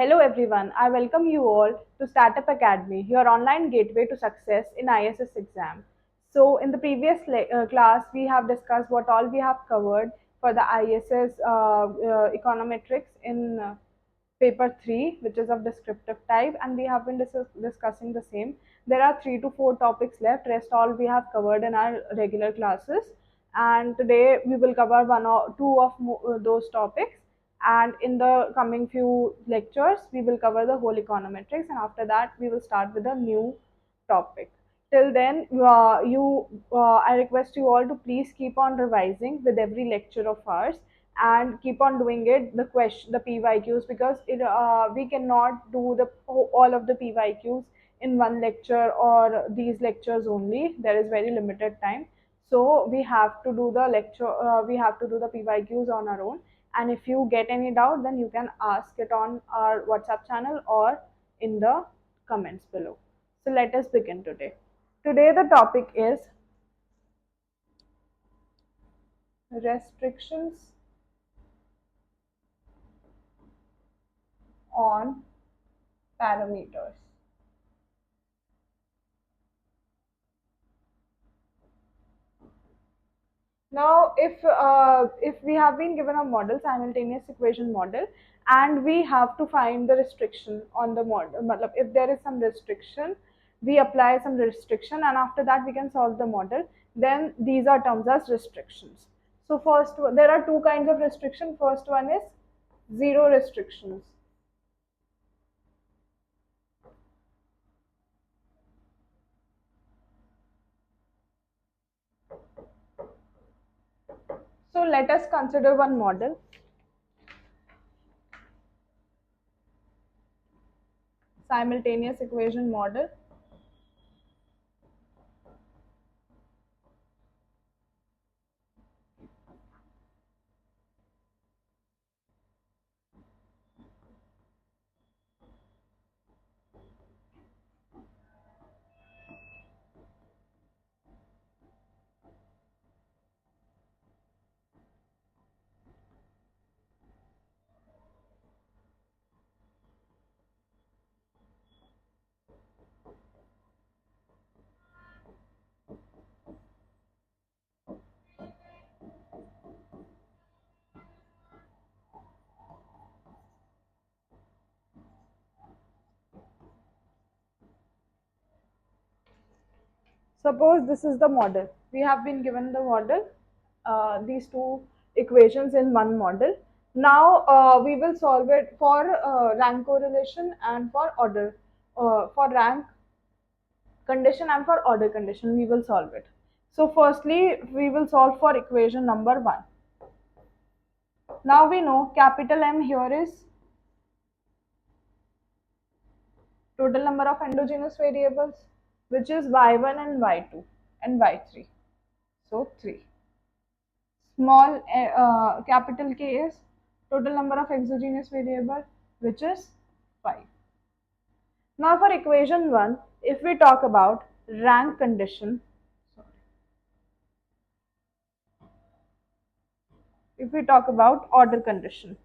Hello everyone, I welcome you all to Startup Academy, your online gateway to success in ISS exam. So in the previous class, we have discussed what all we have covered for the ISS Econometrics in paper 3, which is of descriptive type, and we have been discussing the same. There are 3 to 4 topics left, rest all we have covered in our regular classes, and today we will cover one or two of those topics, and in the coming few lectures we will cover the whole econometrics, and after that we will start with a new topic. Till then, I request you all to please keep on revising with every lecture of ours and keep on doing it, the PYQs, because we cannot do the all of the PYQs in one lecture or these lectures only. There is very limited time, so we have to do the we have to do the PYQs on our own. And if you get any doubt, then you can ask it on our WhatsApp channel or in the comments below. So let us begin today. Today the topic is restrictions on parameters. Now, if we have been given a model, simultaneous equation model, and we have to find the restriction on the model, if there is some restriction, we apply some restriction, and after that we can solve the model. Then these are terms as restrictions. So first, there are two kinds of restriction. First one is zero restrictions. So let us consider one model. Simultaneous equation model. Suppose this is the model. We have been given the model, these two equations in one model. Now we will solve it for rank correlation and for order, for rank condition and for order condition. We will solve it. So firstly, we will solve for equation number 1. Now we know capital M here is total number of endogenous variables, which is y1 and y2 and y3. So 3. Small capital K is total number of exogenous variable, which is 5. Now for equation 1, if we talk about rank condition, if we talk about order condition,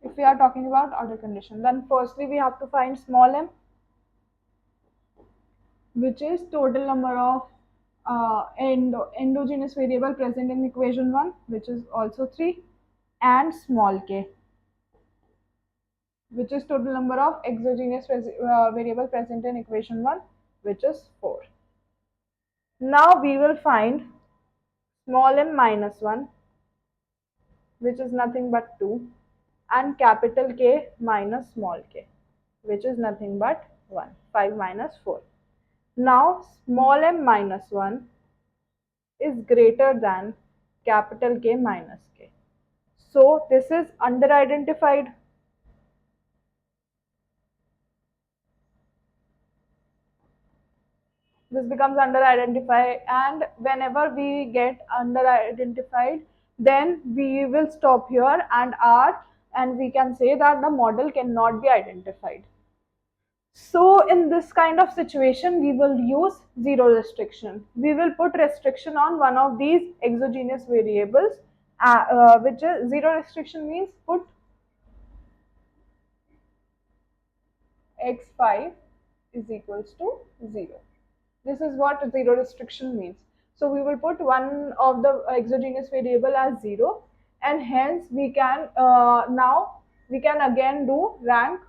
if we are talking about order condition, then firstly we have to find small m, which is total number of endogenous variable present in equation 1, which is also 3, and small k, which is total number of exogenous variable present in equation 1, which is 4. Now we will find small m minus 1, which is nothing but 2, and capital K minus small k, which is nothing but 1, 5 minus 4. Now small m minus 1 is greater than capital K minus k. So this is under-identified. This becomes under-identified, and whenever we get under-identified, then we will stop here and we can say that the model cannot be identified. So in this kind of situation, we will use zero restriction. We will put restriction on one of these exogenous variables, which is zero restriction means put x5 is equals to 0. This is what zero restriction means. So we will put one of the exogenous variable as 0, and hence we can now we can again do rank,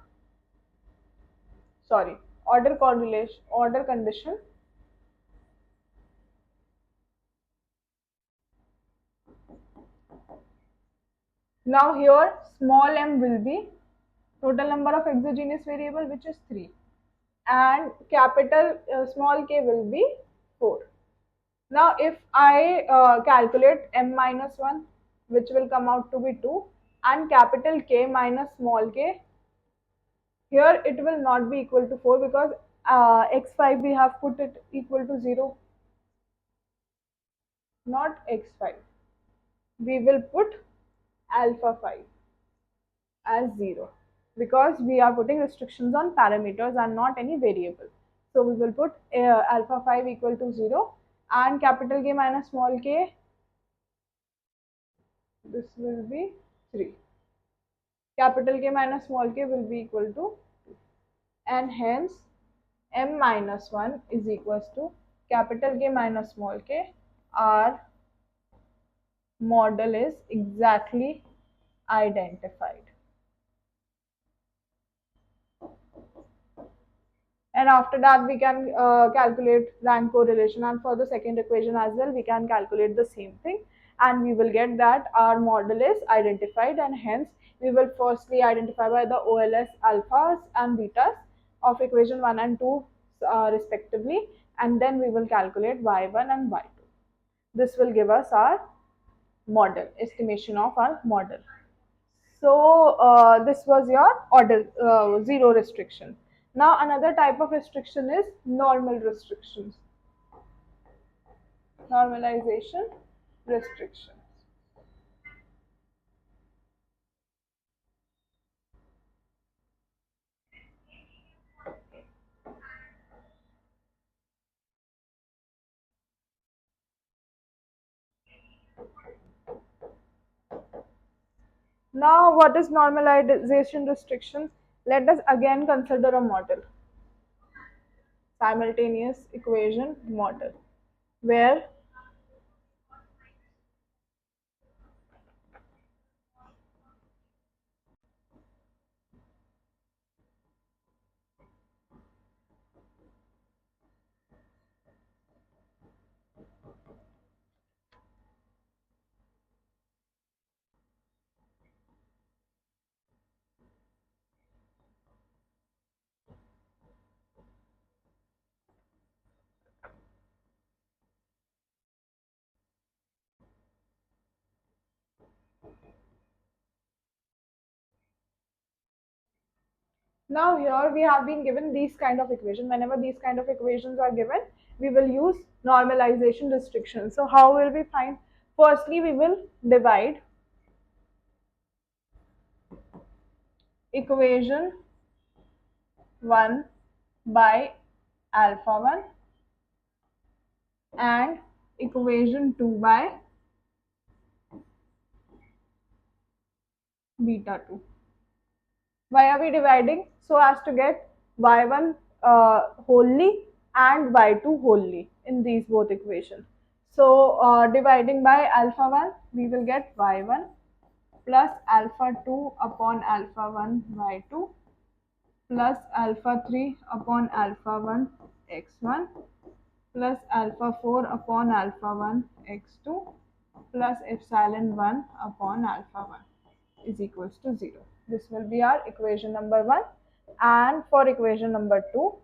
sorry, order correlation, order condition. Now here small m will be total number of exogenous variable, which is 3, and capital small k will be 4. Now if I calculate m minus 1, which will come out to be 2, and capital K minus small k, here it will not be equal to 4 because x5 we have put it equal to 0, not x5. We will put alpha 5 as 0 because we are putting restrictions on parameters and not any variable. So we will put alpha 5 equal to 0, and capital K minus small k, this will be 3. Capital K minus small k will be equal to 2, and hence m minus 1 is equals to capital K minus small k. Our model is exactly identified. And after that we can calculate rank correlation, and for the second equation as well we can calculate the same thing, and we will get that our model is identified, and hence we will firstly identify by the OLS alphas and betas of equation 1 and 2 respectively, and then we will calculate y1 and y2. This will give us our model, estimation of our model. So this was your order zero restriction. Now another type of restriction is normal restrictions, normalization restriction. Now what is normalization restriction? Let us again consider a model, simultaneous equation model, where now here we have been given these kind of equation. Whenever these kind of equations are given, we will use normalization restriction. So how will we find? Firstly, we will divide equation 1 by alpha 1 and equation 2 by beta 2. Why are we dividing? So as to get y1 wholly and y2 wholly in these both equations. So dividing by alpha 1, we will get y1 plus alpha 2 upon alpha 1 y2 plus alpha 3 upon alpha 1 x1 plus alpha 4 upon alpha 1 x2 plus epsilon 1 upon alpha 1 is equals to 0. This will be our equation number 1. And for equation number 2,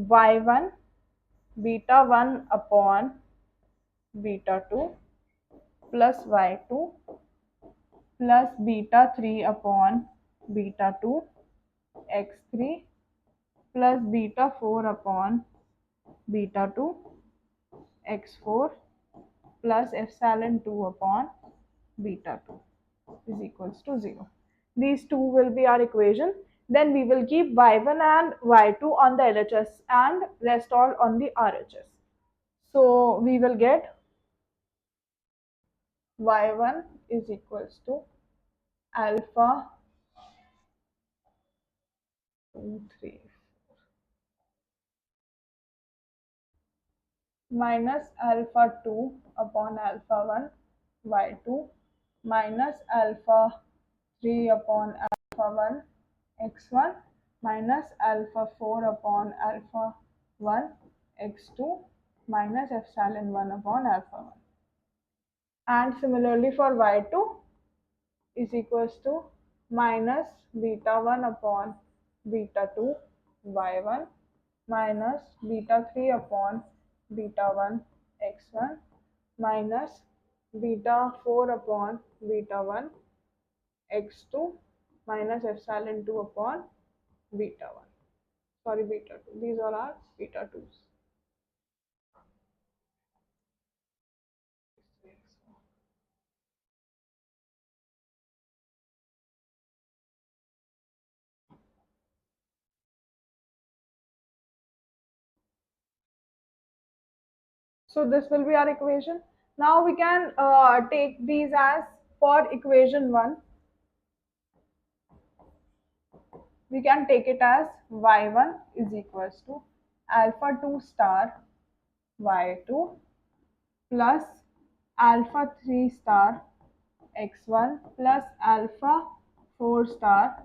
y1 beta 1 upon beta 2 plus y2 plus beta 3 upon beta 2 x3 plus beta 4 upon beta 2 x4 plus epsilon 2 upon beta 2 is equals to 0. These two will be our equation. Then we will keep y1 and y2 on the LHS and rest all on the RHS. So we will get y1 is equals to alpha 2, 3 minus alpha 2 upon alpha 1 y2 minus alpha 3 upon alpha 1 x1 minus alpha 4 upon alpha 1 x2 minus epsilon 1 upon alpha 1. And similarly for y2 is equals to minus beta 1 upon beta 2 y1 minus beta 3 upon beta 1 x1 minus beta 4 upon beta 1 x2 minus epsilon 2 upon beta 1. Sorry, beta 2. These are our beta 2s. So this will be our equation. Now we can take these as for equation 1. We can take it as y1 is equals to alpha 2 star y2 plus alpha 3 star x1 plus alpha 4 star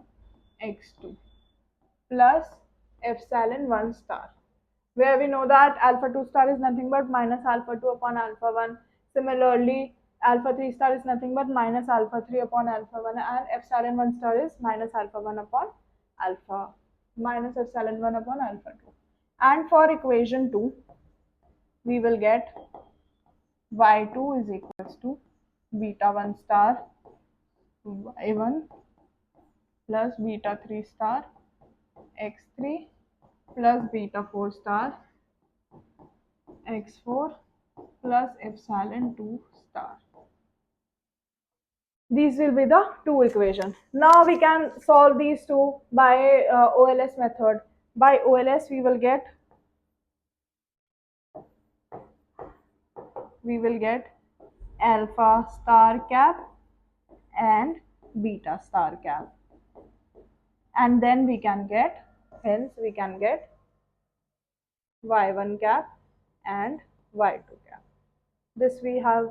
x2 plus epsilon 1 star, where we know that alpha 2 star is nothing but minus alpha 2 upon alpha 1. Similarly, alpha 3 star is nothing but minus alpha 3 upon alpha 1, and epsilon 1 star is minus alpha 1 upon alpha minus epsilon 1 upon alpha 2. And for equation 2, we will get y2 is equals to beta 1 star y1 plus beta 3 star x3 plus beta 4 star x4 plus epsilon 2 star. These will be the two equations. Now we can solve these two by OLS method. By OLS we will get alpha star cap and beta star cap, and then we can get, hence we can get y1 cap and y2 cap. This we have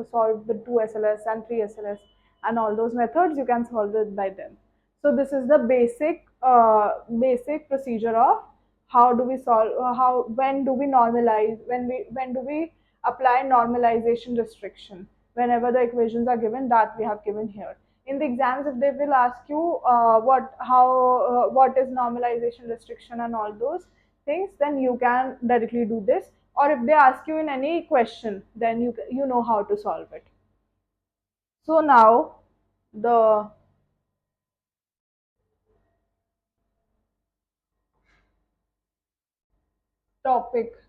solved with 2 SLS and 3 SLS, and all those methods you can solve it by them. So this is the basic procedure of how do we solve, when do we normalize, when do we apply normalization restriction whenever the equations are given that we have given here. In the exams, if they will ask you what is normalization restriction and all those things, then you can directly do this, or if they ask you in any question, then you know how to solve it. So now the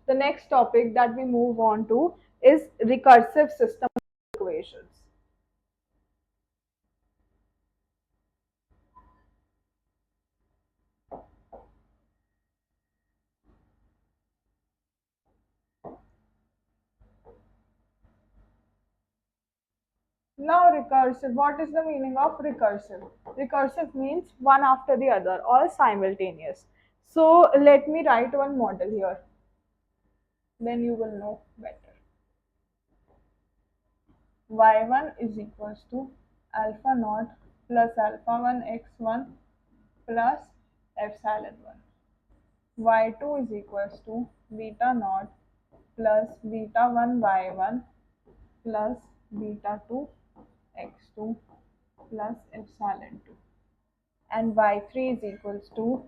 the next topic that we move on to is recursive system equations. Now recursive, what is the meaning of recursive? Recursive means one after the other or simultaneous. So let me write one model here, then you will know better. y1 is equals to alpha naught plus alpha 1 x1 plus epsilon 1. y2 is equals to beta naught plus beta 1 y1 plus beta 2 x2 plus epsilon 2. And y3 is equals to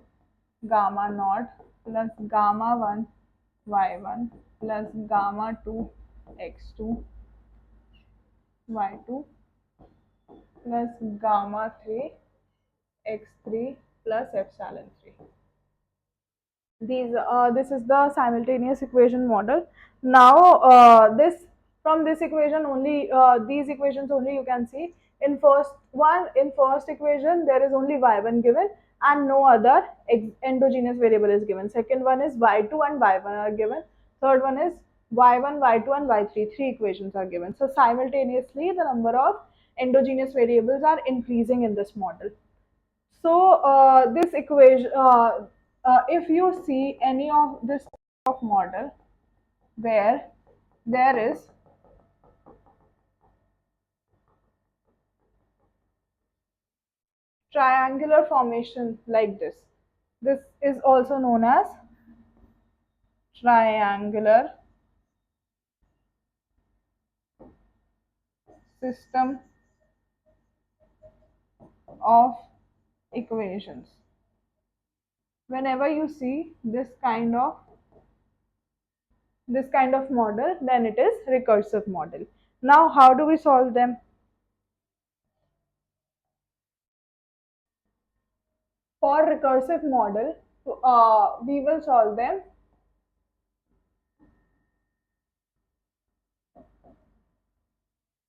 gamma naught plus gamma 1 y1 plus gamma 2 x2 y2 plus gamma 3 x3 plus epsilon 3. This is the simultaneous equation model. Now this from this equation only, these equations only you can see. In first equation there is only y1 given, and no other endogenous variable is given. Second one is y2 and y1 are given. Third one is y1, y2 and y3. Three equations are given. So simultaneously the number of endogenous variables are increasing in this model. So this equation, if you see any of this of model where there is triangular formation like this is also known as triangular system of equations. Whenever you see this kind of model, then it is recursive model. Now how do we solve them? For recursive model, we will solve them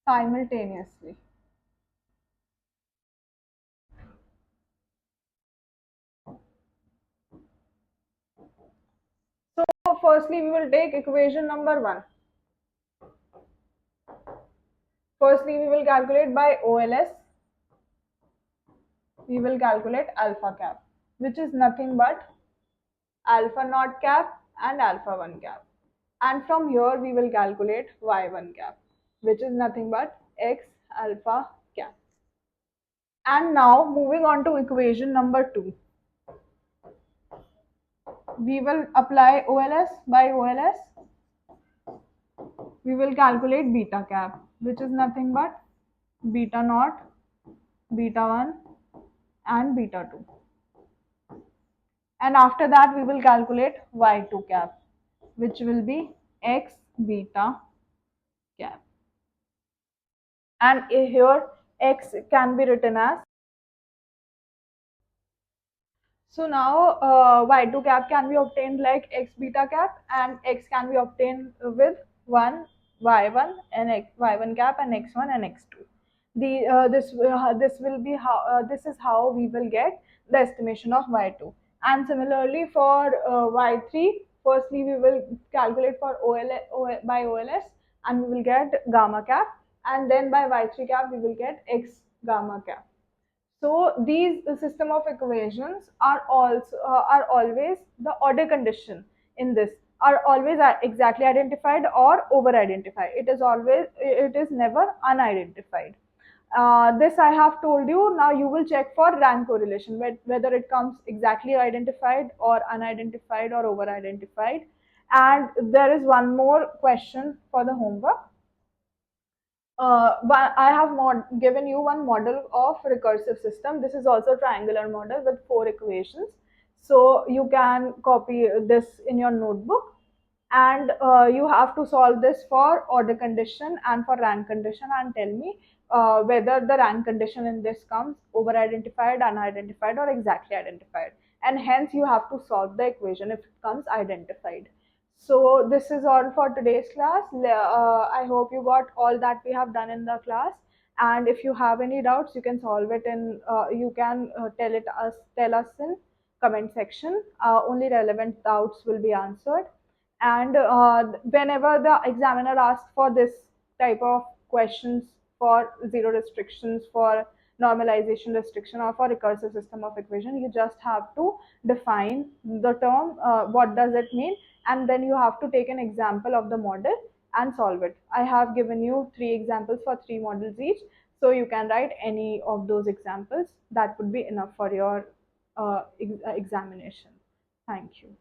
simultaneously. So firstly we will take equation number 1. Firstly we will calculate by OLS. We will calculate alpha cap, which is nothing but alpha naught cap and alpha 1 cap. And from here we will calculate y1 cap, which is nothing but x alpha cap. And now moving on to equation number 2. We will apply OLS. By OLS we will calculate beta cap, which is nothing but beta naught, beta 1 and beta 2. And after that we will calculate y2 cap, which will be x beta cap. And here x can be written as, so now y2 cap can be obtained like x beta cap, and x can be obtained with 1 y1 and y1 cap and x1 and x2. This is how we will get the estimation of y2. And similarly for y3, firstly we will calculate for by OLS, and we will get gamma cap, and then by y3 cap we will get x gamma cap. So these system of equations are also are always the order condition in this are always exactly identified or over identified. It is never unidentified. This I have told you. Now you will check for rank correlation, whether it comes exactly identified or unidentified or over identified. And there is one more question for the homework. But I have given you one model of recursive system. This is also triangular model with 4 equations. So you can copy this in your notebook, and you have to solve this for order condition and for rank condition, and tell me whether the rank condition in this comes over identified, unidentified or exactly identified. And hence you have to solve the equation if it comes identified. So this is all for today's class. I hope you got all that we have done in the class. And if you have any doubts, you can solve it in. You can tell us in comment section. Only relevant doubts will be answered. And whenever the examiner asks for this type of questions for zero restrictions, for normalization restriction, or for recursive system of equation, you just have to define the term, what does it mean, and then you have to take an example of the model and solve it. I have given you 3 examples for 3 models each, so you can write any of those examples. That would be enough for your examination. Thank you.